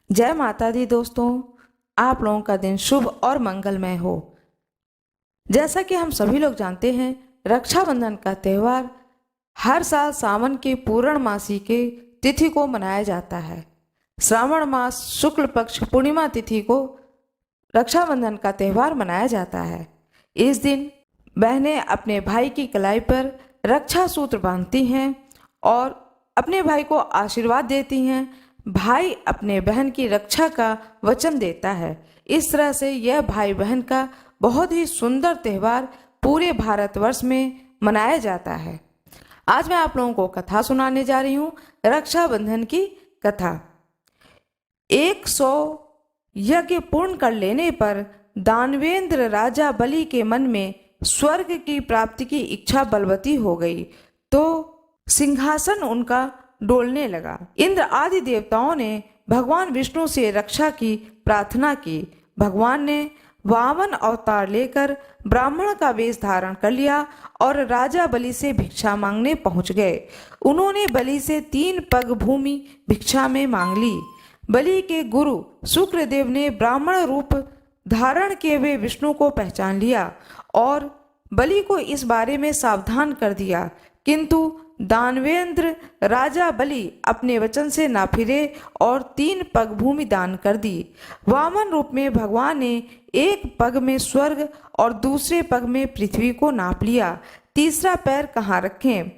जय माता दी दोस्तों, आप लोगों का दिन शुभ और मंगलमय हो। जैसा कि हम सभी लोग जानते हैं, रक्षाबंधन का त्यौहार हर साल सावन के पूर्णमासी के तिथि को मनाया जाता है। श्रावण मास शुक्ल पक्ष पूर्णिमा तिथि को रक्षाबंधन का त्यौहार मनाया जाता है। इस दिन बहनें अपने भाई की कलाई पर रक्षा सूत्र बांधती हैं और अपने भाई को आशीर्वाद देती हैं। भाई अपने बहन की रक्षा का वचन देता है। इस तरह से यह भाई बहन का बहुत ही सुंदर त्यौहार पूरे भारतवर्ष में मनाया जाता है। आज मैं आप लोगों को कथा सुनाने जा रही हूँ, रक्षाबंधन की कथा। 100 यज्ञ पूर्ण कर लेने पर दानवेंद्र राजा बलि के मन में स्वर्ग की प्राप्ति की इच्छा बलवती हो गई, तो सिंहासन उनका डोलने लगा। इंद्र आदि देवताओं ने भगवान विष्णु से रक्षा की प्रार्थना की। भगवान ने वामन अवतार लेकर ब्राह्मण का वेश धारण कर लिया और राजा बलि से भिक्षा मांगने पहुंच गए। उन्होंने बलि से 3 पग भूमि भिक्षा में मांग ली। बलि के गुरु शुक्रदेव ने ब्राह्मण रूप धारण किए हुए विष्णु को पहचान लिया और बलि को इस बारे में सावधान कर दिया, किंतु दानवेंद्र राजा बलि अपने वचन से ना फिरे और 3 पग भूमि दान कर दी। वामन रूप में भगवान ने एक पग में स्वर्ग और दूसरे पग में पृथ्वी को नाप लिया। तीसरा पैर कहाँ रखें?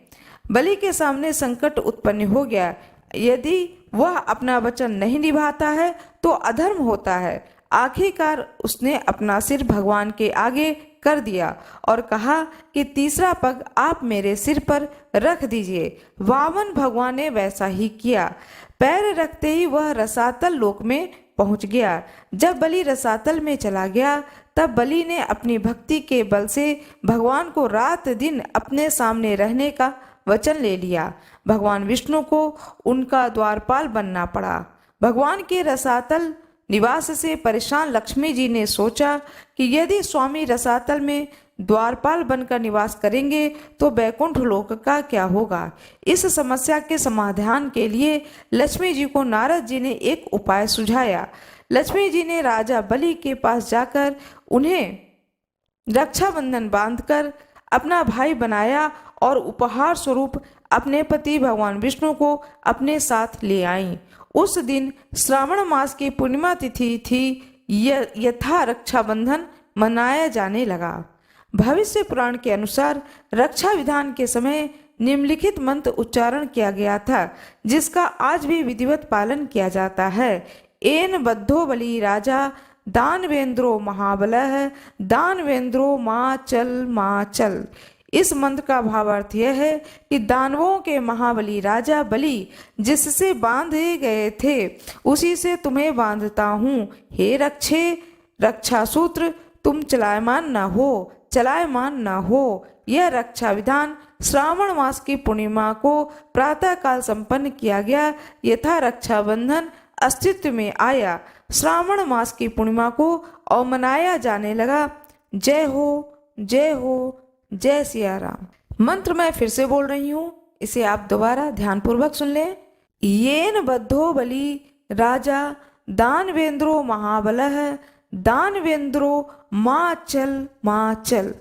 बलि के सामने संकट उत्पन्न हो गया। यदि वह अपना वचन नहीं निभाता है तो अधर्म होता है। आखिरकार उसने अपना सिर भगवान के आगे कर दिया और कहा कि तीसरा पग आप मेरे सिर पर रख दीजिए। वामन भगवान ने वैसा ही किया। पैर रखते ही वह रसातल लोक में पहुंच गया। जब बलि रसातल में चला गया, तब बलि ने अपनी भक्ति के बल से भगवान को रात दिन अपने सामने रहने का वचन ले लिया। भगवान विष्णु को उनका द्वारपाल बनना पड़ा। भगवान के रसातल निवास से परेशान लक्ष्मी जी ने सोचा कि यदि स्वामी रसातल में द्वारपाल बनकर निवास करेंगे तो बैकुंठ लोक का क्या होगा। इस समस्या के समाधान के लिए लक्ष्मी जी को नारद जी ने एक उपाय सुझाया। लक्ष्मी जी ने राजा बलि के पास जाकर उन्हें रक्षाबंधन बांधकर अपना भाई बनाया और उपहार स्वरूप अपने पति भगवान विष्णु को अपने साथ ले आई। उस दिन श्रावण मास की पूर्णिमा तिथि थी। यथा रक्षाबंधन मनाया जाने लगा। भविष्य पुराण के अनुसार रक्षा विधान के समय निम्नलिखित मंत्र उच्चारण किया गया था, जिसका आज भी विधिवत पालन किया जाता है। एन बद्धो बलि राजा दानवेंद्रो महाबलः दानवेंद्रो माँ चल। इस मंत्र का भावार्थ यह है कि दानवों के महाबली राजा बलि जिससे बांधे गए थे उसी से तुम्हें बांधता हूँ। हे रक्षे रक्षा सूत्र, तुम चलायमान न हो। यह रक्षा विधान श्रावण मास की पूर्णिमा को प्रातः काल संपन्न किया गया। यथा रक्षाबंधन अस्तित्व में आया, श्रावण मास की पूर्णिमा को और मनाया जाने लगा। जय हो जय सिया राम। मंत्र मैं फिर से बोल रही हूँ, इसे आप दोबारा ध्यानपूर्वक सुन लें। येन बद्धो बलि राजा दानवेंद्रो महाबलः दानवेंद्रो माँ चल।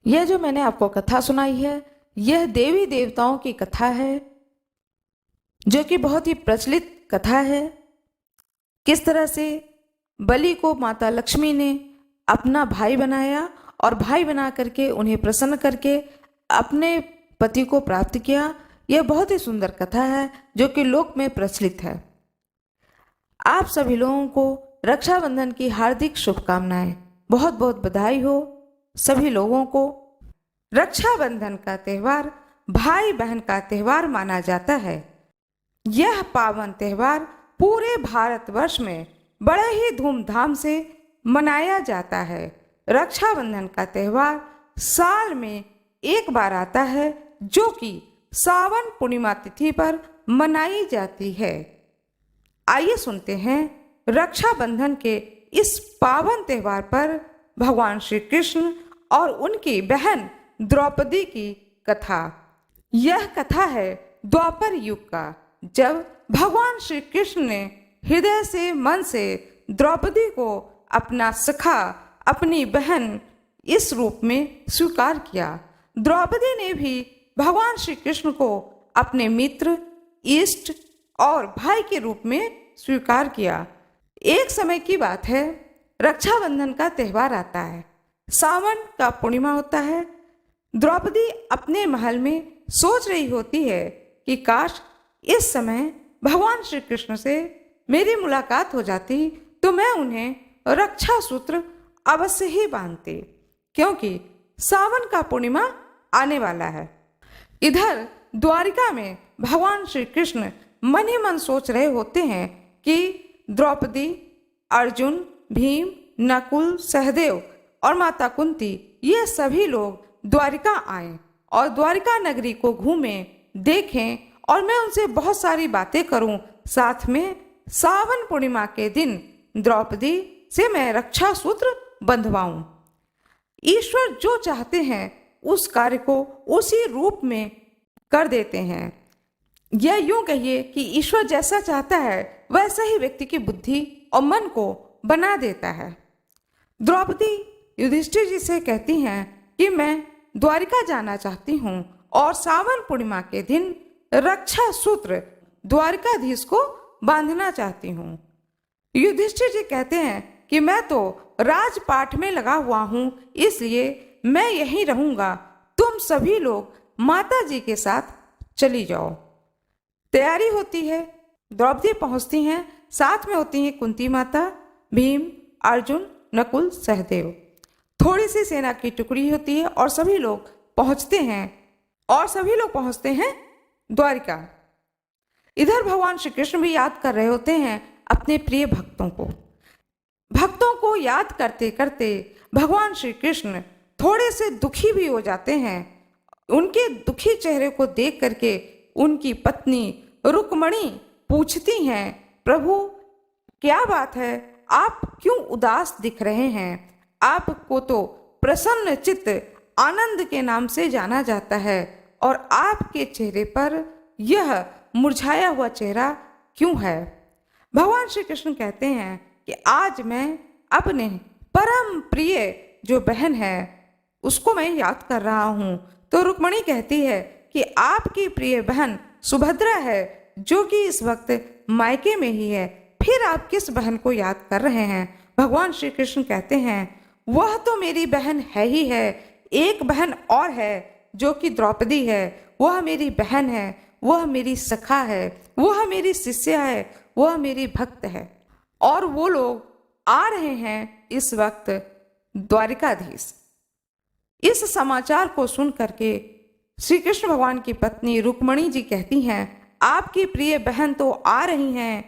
यह जो मैंने आपको कथा सुनाई है, यह देवी देवताओं की कथा है, जो कि बहुत ही प्रचलित कथा है। किस तरह से बलि को माता लक्ष्मी ने अपना भाई बनाया और भाई बना करके उन्हें प्रसन्न करके अपने पति को प्राप्त किया। यह बहुत ही सुंदर कथा है जो कि लोक में प्रचलित है। आप सभी लोगों को रक्षाबंधन की हार्दिक शुभकामनाएं। बहुत बहुत बधाई हो सभी लोगों को। रक्षाबंधन का त्यौहार भाई बहन का त्यौहार माना जाता है। यह पावन त्यौहार पूरे भारतवर्ष में बड़े ही धूमधाम से मनाया जाता है। रक्षाबंधन का त्यौहार साल में एक बार आता है, जो कि सावन पूर्णिमा तिथि पर मनाई जाती है। आइए सुनते हैं रक्षाबंधन के इस पावन त्यौहार पर भगवान श्री कृष्ण और उनकी बहन द्रौपदी की कथा। यह कथा है द्वापर युग का, जब भगवान श्री कृष्ण ने हृदय से, मन से द्रौपदी को अपना सखा, अपनी बहन इस रूप में स्वीकार किया। द्रौपदी ने भी भगवान श्री कृष्ण को अपने मित्र, इष्ट और भाई के रूप में स्वीकार किया। एक समय की बात है, रक्षाबंधन का त्यौहार आता है। सावन का पूर्णिमा होता है। द्रौपदी अपने महल में सोच रही होती है कि काश इस समय भगवान श्री कृष्ण से मेरी मुलाकात हो जाती तो मैं उन्हें रक्षा सूत्र अवश्य ही बांधती, क्योंकि सावन का पूर्णिमा आने वाला है। इधर द्वारिका में भगवान श्री कृष्ण मन ही मन सोच रहे होते हैं कि द्रौपदी, अर्जुन, भीम, नकुल, सहदेव और माता कुंती ये सभी लोग द्वारिका आएं और द्वारिका नगरी को घूमें, देखें और मैं उनसे बहुत सारी बातें करूं। साथ में सावन पूर्णिमा के दिन द्रौपदी से मैं रक्षा सूत्र बंधवाऊं। ईश्वर जो चाहते हैं उस कार्य को उसी रूप में कर देते हैं। यह यूं कहिए कि ईश्वर जैसा चाहता है वैसा ही व्यक्ति की बुद्धि और मन को बना देता है। द्रौपदी युधिष्ठिर जी से कहती हैं कि मैं द्वारिका जाना चाहती हूँ और सावन पूर्णिमा के दिन रक्षा सूत्र द्वारिकाधीश को बांधना चाहती हूँ। युधिष्ठिर जी कहते हैं कि मैं तो राजपाठ में लगा हुआ हूँ, इसलिए मैं यहीं रहूंगा। तुम सभी लोग माता जी के साथ चली जाओ। तैयारी होती है, द्रौपदी पहुंचती हैं, साथ में होती हैं कुंती माता, भीम, अर्जुन, नकुल, सहदेव। थोड़ी सी सेना की टुकड़ी होती है और सभी लोग पहुंचते हैं द्वारिका। इधर भगवान श्री कृष्ण भी याद कर रहे होते हैं अपने प्रिय भक्तों को याद करते करते भगवान श्री कृष्ण थोड़े से दुखी भी हो जाते हैं। उनके दुखी चेहरे को देख करके उनकी पत्नी रुक्मणी पूछती हैं, प्रभु क्या बात है, आप क्यों उदास दिख रहे हैं? आपको तो प्रसन्न चित्त आनंद के नाम से जाना जाता है और आपके चेहरे पर यह मुरझाया हुआ चेहरा क्यों है? भगवान श्री कृष्ण कहते हैं कि आज मैं अपने परम प्रिय जो बहन है उसको मैं याद कर रहा हूँ। तो रुक्मणी कहती है कि आपकी प्रिय बहन सुभद्रा है जो कि इस वक्त मायके में ही है, फिर आप किस बहन को याद कर रहे हैं? भगवान श्री कृष्ण कहते हैं वह तो मेरी बहन है ही है, एक बहन और है जो कि द्रौपदी है। वह मेरी बहन है, वह मेरी सखा है, वह मेरी शिष्या है, वह मेरी भक्त है और वो लोग आ रहे हैं इस वक्त द्वारिकाधीश। इस समाचार को सुन करके श्री कृष्ण भगवान की पत्नी रुक्मणी जी कहती हैं, आपकी प्रिय बहन तो आ रही हैं,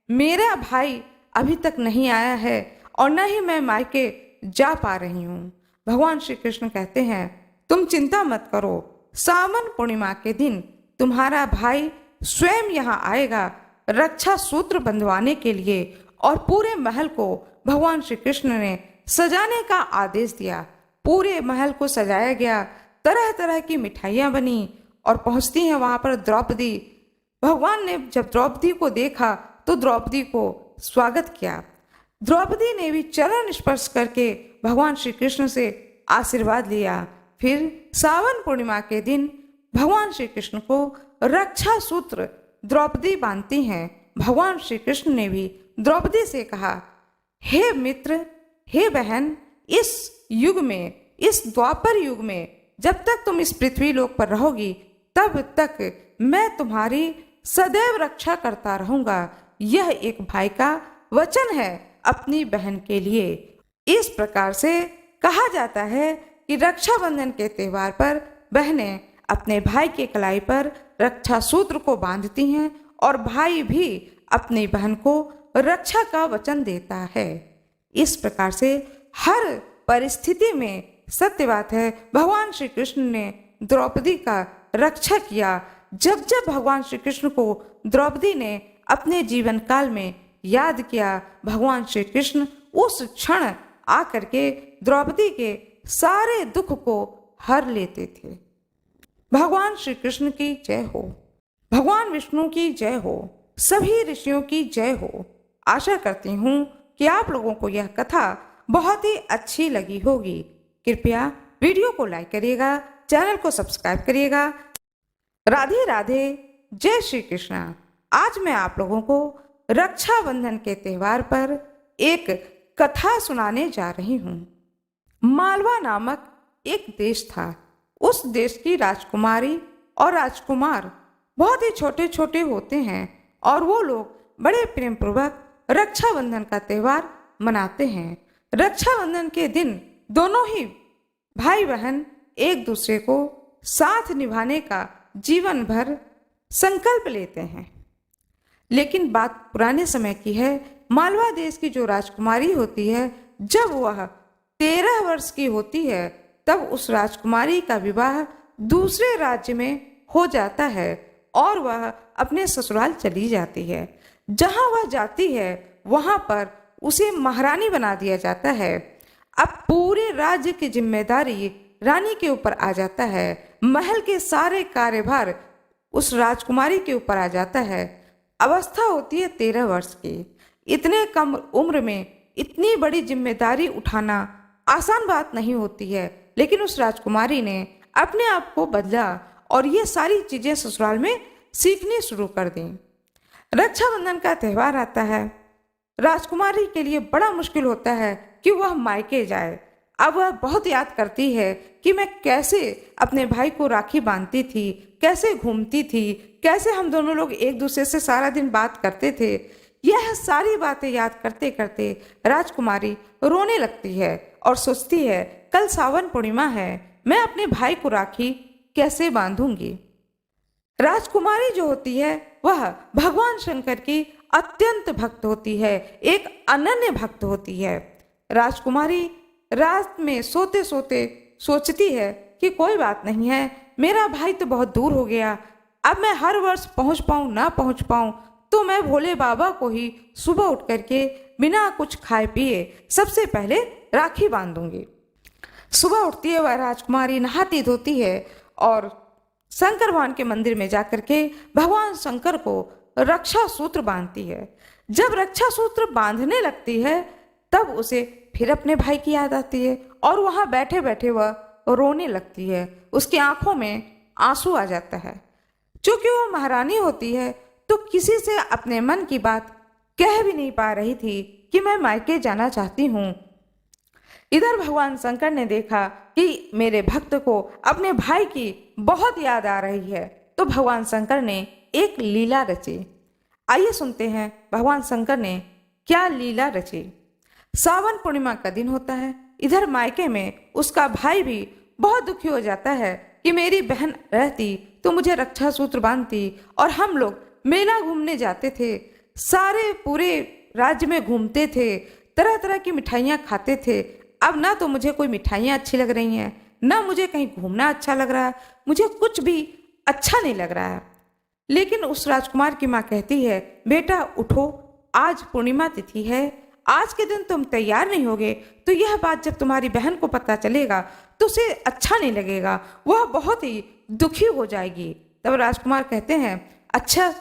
मेरा भाई अभी तक नहीं आया है और न ही मैं मायके जा पा रही हूँ। भगवान श्री कृष्ण कहते हैं तुम चिंता मत करो, सावन पूर्णिमा के दिन तुम्हारा भाई स्वयं यहाँ आएगा रक्षा सूत्र बंधवाने के लिए। और पूरे महल को भगवान श्री कृष्ण ने सजाने का आदेश दिया। पूरे महल को सजाया गया, तरह तरह की मिठाइयाँ बनी और पहुँचती हैं वहाँ पर द्रौपदी। भगवान ने जब द्रौपदी को देखा तो द्रौपदी को स्वागत किया। द्रौपदी ने भी चरण स्पर्श करके भगवान श्री कृष्ण से आशीर्वाद लिया। फिर सावन पूर्णिमा के दिन भगवान श्री कृष्ण को रक्षा सूत्र द्रौपदी बांधती हैं। भगवान श्री कृष्ण ने भी द्रौपदी से कहा, हे मित्र, हे बहन, इस युग में, इस द्वापर युग में जब तक तुम इस पृथ्वी लोक पर रहोगी तब तक मैं तुम्हारी सदैव रक्षा करता रहूंगा। यह एक भाई का वचन है अपनी बहन के लिए। इस प्रकार से कहा जाता है कि रक्षाबंधन के त्यौहार पर बहनें अपने भाई के कलाई पर रक्षा सूत्र को बांधती हैं और भाई भी अपनी बहन को रक्षा का वचन देता है। इस प्रकार से हर परिस्थिति में सत्य बात है भगवान श्री कृष्ण ने द्रौपदी का रक्षा किया। जब जब भगवान श्री कृष्ण को द्रौपदी ने अपने जीवन काल में याद किया, भगवान श्री कृष्ण उस क्षण आकर के द्रौपदी के सारे दुख को हर लेते थे। भगवान श्री कृष्ण की जय हो, भगवान विष्णु की जय हो, सभी ऋषियों की जय हो। आशा करती हूँ कि आप लोगों को यह कथा बहुत ही अच्छी लगी होगी। कृपया वीडियो को लाइक करिएगा, चैनल को सब्सक्राइब करिएगा। राधे राधे, जय श्री कृष्णा। आज मैं आप लोगों को रक्षाबंधन के त्यौहार पर एक कथा सुनाने जा रही हूँ। मालवा नामक एक देश था। उस देश की राजकुमारी और राजकुमार बहुत ही छोटे छोटे होते हैं और वो लोग बड़े प्रेम पूर्वक रक्षाबंधन का त्यौहार मनाते हैं। रक्षाबंधन के दिन दोनों ही भाई बहन एक दूसरे को साथ निभाने का जीवन भर संकल्प लेते हैं। लेकिन बात पुराने समय की है। मालवा देश की जो राजकुमारी होती है, जब वह 13 वर्ष की होती है तब उस राजकुमारी का विवाह दूसरे राज्य में हो जाता है और वह अपने ससुराल चली जाती है। जहां वह जाती है वहां पर उसे महारानी बना दिया जाता है। अब पूरे राज्य की जिम्मेदारी रानी के ऊपर आ जाता है। महल के सारे कार्यभार उस राजकुमारी के ऊपर आ जाता है। अवस्था होती है 13 वर्ष की। इतने कम उम्र में इतनी बड़ी जिम्मेदारी उठाना आसान बात नहीं होती है, लेकिन उस राजकुमारी ने अपने आप को बदला और ये सारी चीजें ससुराल में सीखनी शुरू कर दी। रक्षाबंधन का त्यौहार आता है। राजकुमारी के लिए बड़ा मुश्किल होता है कि वह मायके जाए। अब वह बहुत याद करती है कि मैं कैसे अपने भाई को राखी बांधती थी, कैसे घूमती थी, कैसे हम दोनों लोग एक दूसरे से सारा दिन बात करते थे। यह सारी बातें याद करते करते राजकुमारी रोने लगती है और सोचती है कल सावन पूर्णिमा है, मैं अपने भाई को राखी कैसे बांधूंगी। राजकुमारी जो होती है वह भगवान शंकर की अत्यंत भक्त होती है, एक अनन्य भक्त होती है। राजकुमारी रात में सोते सोते सोचती है कि कोई बात नहीं है, मेरा भाई तो बहुत दूर हो गया। अब मैं हर वर्ष पहुंच पाऊं ना पहुंच पाऊं तो मैं भोले बाबा को ही सुबह उठ करके बिना कुछ खाए पिए सबसे पहले राखी बांधूंगी। सुबह उठती है वह राजकुमारी, नहाती धोती है और शंकर भगवान के मंदिर में जाकर के भगवान शंकर को रक्षा सूत्र बांधती है। जब रक्षा सूत्र बांधने लगती है तब उसे फिर अपने भाई की याद आती है और वहां बैठे बैठे वह रोने लगती है। उसकी आंखों में आंसू आ जाता है। चूंकि वो महारानी होती है तो किसी से अपने मन की बात कह भी नहीं पा रही थी कि मैं मायके जाना चाहती हूँ। इधर भगवान शंकर ने देखा कि मेरे भक्त को अपने भाई की बहुत याद आ रही है, तो भगवान शंकर ने एक लीला रची। आइए सुनते हैं भगवान शंकर ने क्या लीला रची। सावन पूर्णिमा का दिन होता है। इधर मायके में उसका भाई भी बहुत दुखी हो जाता है कि मेरी बहन रहती तो मुझे रक्षा सूत्र बांधती और हम लोग मेला घूमने जाते थे, सारे पूरे राज्य में घूमते थे, तरह तरह की मिठाइयाँ खाते थे। अब ना तो मुझे कोई मिठाइयाँ अच्छी लग रही हैं, ना मुझे कहीं घूमना अच्छा लग रहा है, मुझे कुछ भी अच्छा नहीं लग रहा है। लेकिन उस राजकुमार की माँ कहती है, बेटा उठो, आज पूर्णिमा तिथि है, आज के दिन तुम तैयार नहीं होगे तो यह बात जब तुम्हारी बहन को पता चलेगा तो उसे अच्छा नहीं लगेगा, वह बहुत ही दुखी हो जाएगी। तब राजकुमार कहते हैं, अच्छा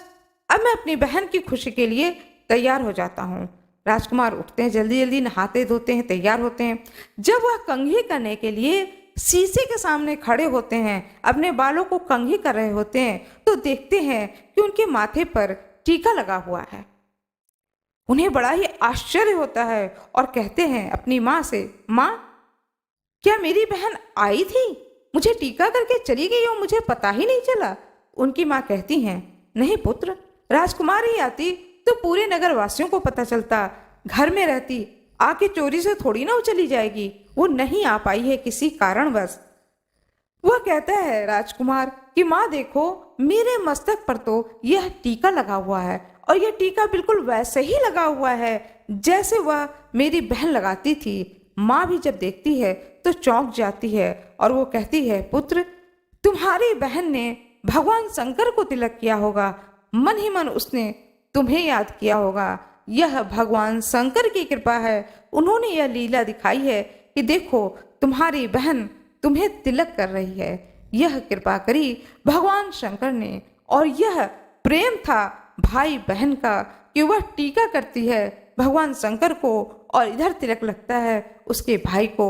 अब मैं अपनी बहन की खुशी के लिए तैयार हो जाता हूँ। राजकुमार उठते हैं, जल्दी जल्दी नहाते धोते हैं, तैयार होते हैं। जब वह कंघी करने के लिए शीशे के सामने खड़े होते हैं, अपने बालों को कंघी कर रहे होते हैं, तो देखते हैं कि उनके माथे पर टीका लगा हुआ है। उन्हें बड़ा ही आश्चर्य होता है और कहते हैं अपनी माँ से, माँ क्या मेरी बहन आई थी, मुझे टीका करके चली गई और मुझे पता ही नहीं चला। उनकी माँ कहती हैं, नहीं पुत्र, राजकुमारी आती तो पूरे नगर वासियों को पता चलता, घर में रहती, आके चोरी से थोड़ी ना वो चली जाएगी, वो नहीं आ पाई है किसी कारणवश। वह कहता है राजकुमार कि माँ देखो, मेरे मस्तक पर तो यह टीका लगा हुआ है और यह टीका बिल्कुल वैसे ही लगा हुआ है जैसे वह मेरी बहन लगाती थी। माँ भी जब देखती है तो चौंक जाती है और वो कहती है, पुत्र तुम्हारी बहन ने भगवान शंकर को तिलक किया होगा, मन ही मन उसने तुम्हें याद किया होगा। यह भगवान शंकर की कृपा है, उन्होंने यह लीला दिखाई है कि देखो तुम्हारी बहन तुम्हें तिलक कर रही है। यह कृपा करी भगवान शंकर ने और यह प्रेम था भाई बहन का कि वह टीका करती है भगवान शंकर को और इधर तिलक लगता है उसके भाई को।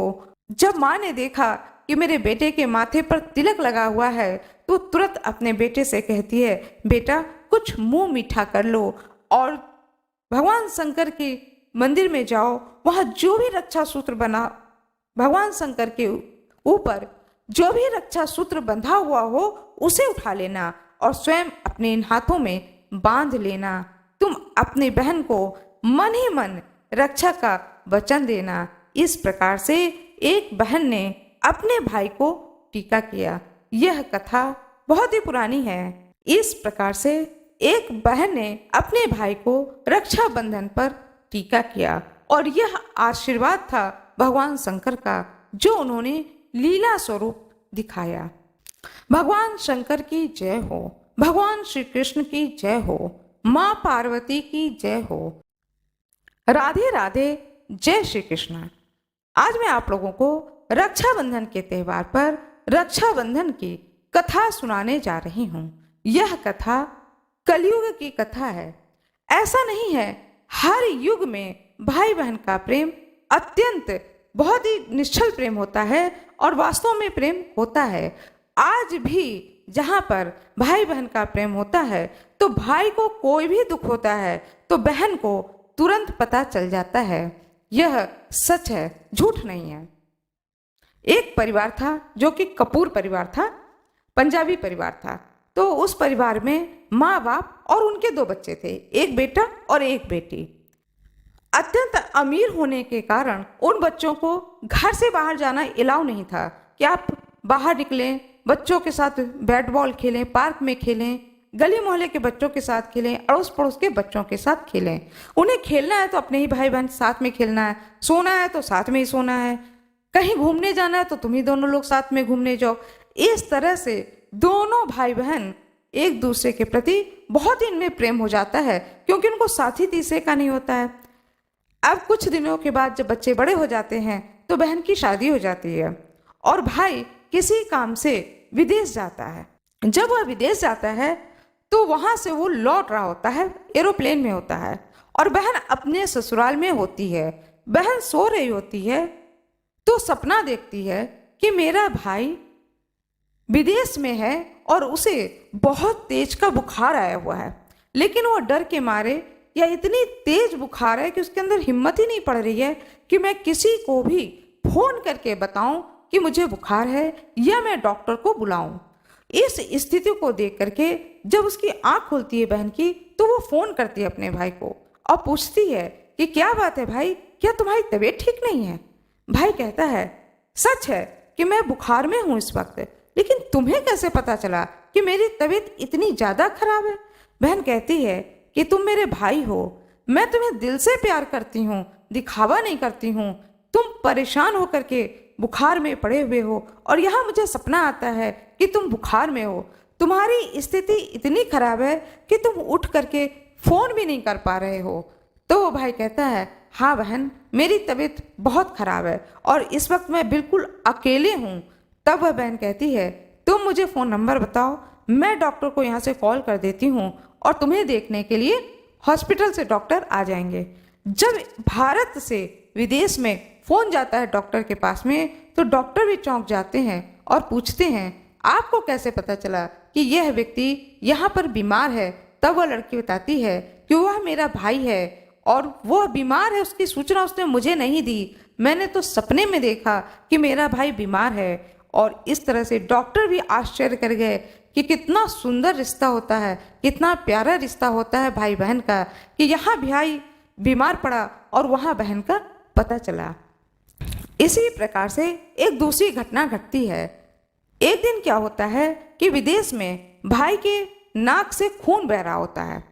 जब माँ ने देखा कि मेरे बेटे के माथे पर तिलक लगा हुआ है तो तुरंत अपने बेटे से कहती है, बेटा कुछ मुंह मीठा कर लो और भगवान शंकर के मंदिर में जाओ, वहां जो भी रक्षा सूत्र बना भगवान शंकर के ऊपर जो भी रक्षा सूत्र बंधा हुआ हो उसे उठा लेना और स्वयं अपने इन हाथों में बांध लेना। तुम अपनी बहन को मन ही मन रक्षा का वचन देना। इस प्रकार से एक बहन ने अपने भाई को टीका किया। यह कथा बहुत ही पुरानी है। इस प्रकार से एक बहन ने अपने भाई को रक्षाबंधन पर टीका किया और यह आशीर्वाद था भगवान शंकर का जो उन्होंने लीला स्वरूप दिखाया। भगवान शंकर की जय हो, भगवान श्री कृष्ण की जय हो, माँ पार्वती की जय हो। राधे राधे, जय श्री कृष्ण। आज मैं आप लोगों को रक्षाबंधन के त्यौहार पर रक्षाबंधन की कथा सुनाने जा रही हूँ। यह कथा कलयुग की कथा है। ऐसा नहीं है, हर युग में भाई बहन का प्रेम अत्यंत बहुत ही निश्चल प्रेम होता है और वास्तव में प्रेम होता है। आज भी जहाँ पर भाई बहन का प्रेम होता है तो भाई को कोई भी दुख होता है तो बहन को तुरंत पता चल जाता है। यह सच है, झूठ नहीं है। एक परिवार था जो कि कपूर परिवार था, पंजाबी परिवार था। तो उस परिवार में माँ बाप और उनके 2 बच्चे थे, एक बेटा और एक बेटी। अत्यंत अमीर होने के कारण उन बच्चों को घर से बाहर जाना अलाउ नहीं था कि आप बाहर निकलें, बच्चों के साथ बैट बॉल खेलें, पार्क में खेलें, गली मोहल्ले के बच्चों के साथ खेलें, अड़ोस पड़ोस के बच्चों के साथ खेलें। उन्हें खेलना है तो अपने ही भाई बहन साथ में खेलना है, सोना है तो साथ में ही सोना है, कहीं घूमने जाना है तो तुम ही दोनों लोग साथ में घूमने जाओ। इस तरह से दोनों भाई बहन एक दूसरे के प्रति बहुत ही इनमें प्रेम हो जाता है क्योंकि उनको साथी तीसरे का नहीं होता है। अब कुछ दिनों के बाद जब बच्चे बड़े हो जाते हैं तो बहन की शादी हो जाती है और भाई किसी काम से विदेश जाता है। जब वह विदेश जाता है तो वहां से वो लौट रहा होता है, एरोप्लेन में होता है और बहन अपने ससुराल में होती है। बहन सो रही होती है तो सपना देखती है कि मेरा भाई विदेश में है और उसे बहुत तेज का बुखार आया हुआ है, लेकिन वह डर के मारे या इतनी तेज बुखार है कि उसके अंदर हिम्मत ही नहीं पड़ रही है कि मैं किसी को भी फोन करके बताऊं कि मुझे बुखार है या मैं डॉक्टर को बुलाऊं। इस स्थिति को देख करके जब उसकी आंख खुलती है बहन की तो वो फोन करती है अपने भाई को और पूछती है कि क्या बात है भाई, क्या तुम्हारी तबीयत ठीक नहीं है? भाई कहता है, सच है कि मैं बुखार में हूँ इस वक्त, लेकिन तुम्हें कैसे पता चला कि मेरी तबीयत इतनी ज्यादा खराब है? बहन कहती है कि तुम मेरे भाई हो, मैं तुम्हें दिल से प्यार करती हूँ, दिखावा नहीं करती हूँ। तुम परेशान होकर के बुखार में पड़े हुए हो और यहाँ मुझे सपना आता है कि तुम बुखार में हो, तुम्हारी स्थिति इतनी खराब है कि तुम उठ करके फोन भी नहीं कर पा रहे हो। तो वो भाई कहता है, हाँ बहन, मेरी तबीयत बहुत खराब है और इस वक्त मैं बिल्कुल अकेले हूँ। तब वह बहन कहती है, तुम मुझे फ़ोन नंबर बताओ, मैं डॉक्टर को यहाँ से कॉल कर देती हूँ और तुम्हें देखने के लिए हॉस्पिटल से डॉक्टर आ जाएंगे। जब भारत से विदेश में फ़ोन जाता है डॉक्टर के पास में तो डॉक्टर भी चौंक जाते हैं और पूछते हैं, आपको कैसे पता चला कि यह व्यक्ति यहाँ पर बीमार है? तब वह लड़की बताती है कि वह मेरा भाई है और वह बीमार है, उसकी सूचना उसने मुझे नहीं दी, मैंने तो सपने में देखा कि मेरा भाई बीमार है। और इस तरह से डॉक्टर भी आश्चर्य कर गए कि कितना सुंदर रिश्ता होता है, कितना प्यारा रिश्ता होता है भाई बहन का, कि यहाँ भाई बीमार पड़ा और वहाँ बहन का पता चला। इसी प्रकार से एक दूसरी घटना घटती है। एक दिन क्या होता है कि विदेश में भाई के नाक से खून बह रहा होता है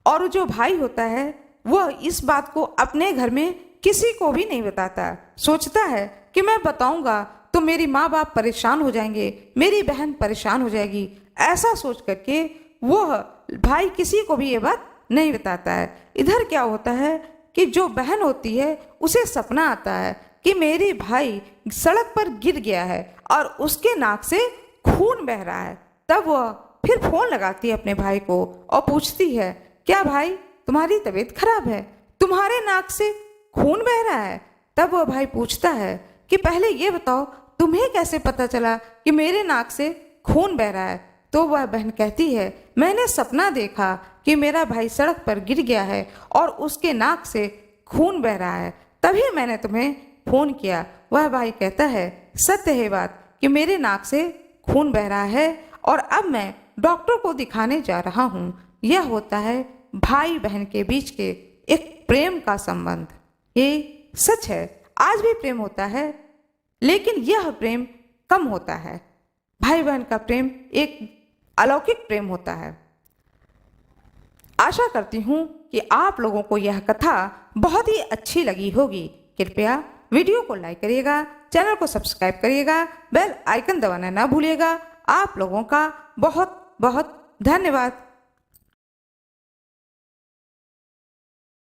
और जो भाई होता है वह इस बात को अपने घर में किसी को भी नहीं बताता। सोचता है कि मैं बताऊंगा तो मेरी माँ बाप परेशान हो जाएंगे, मेरी बहन परेशान हो जाएगी। ऐसा सोच करके वह भाई किसी को भी ये बात नहीं बताता है। इधर क्या होता है कि जो बहन होती है उसे सपना आता है कि मेरी भाई सड़क पर गिर गया है और उसके नाक से खून बह रहा है। तब वह फिर फोन लगाती है अपने भाई को और पूछती है क्या भाई तुम्हारी तबीयत खराब है, तुम्हारे नाक से खून बह रहा है? तब वह भाई पूछता है कि पहले ये बताओ तुम्हें कैसे पता चला कि मेरे नाक से खून बह रहा है? तो वह बहन कहती है, मैंने सपना देखा कि मेरा भाई सड़क पर गिर गया है और उसके नाक से खून बह रहा है, तभी मैंने तुम्हें फोन किया। वह भाई कहता है, सत्य है बात कि मेरे नाक से खून बह रहा है और अब मैं डॉक्टर को दिखाने जा रहा हूँ। यह होता है भाई बहन के बीच के एक प्रेम का संबंध। ये सच है, आज भी प्रेम होता है, लेकिन यह प्रेम कम होता है। भाई बहन का प्रेम एक अलौकिक प्रेम होता है। आशा करती हूँ कि आप लोगों को यह कथा बहुत ही अच्छी लगी होगी। कृपया वीडियो को लाइक करिएगा, चैनल को सब्सक्राइब करिएगा, बेल आइकन दबाना ना भूलिएगा। आप लोगों का बहुत बहुत धन्यवाद।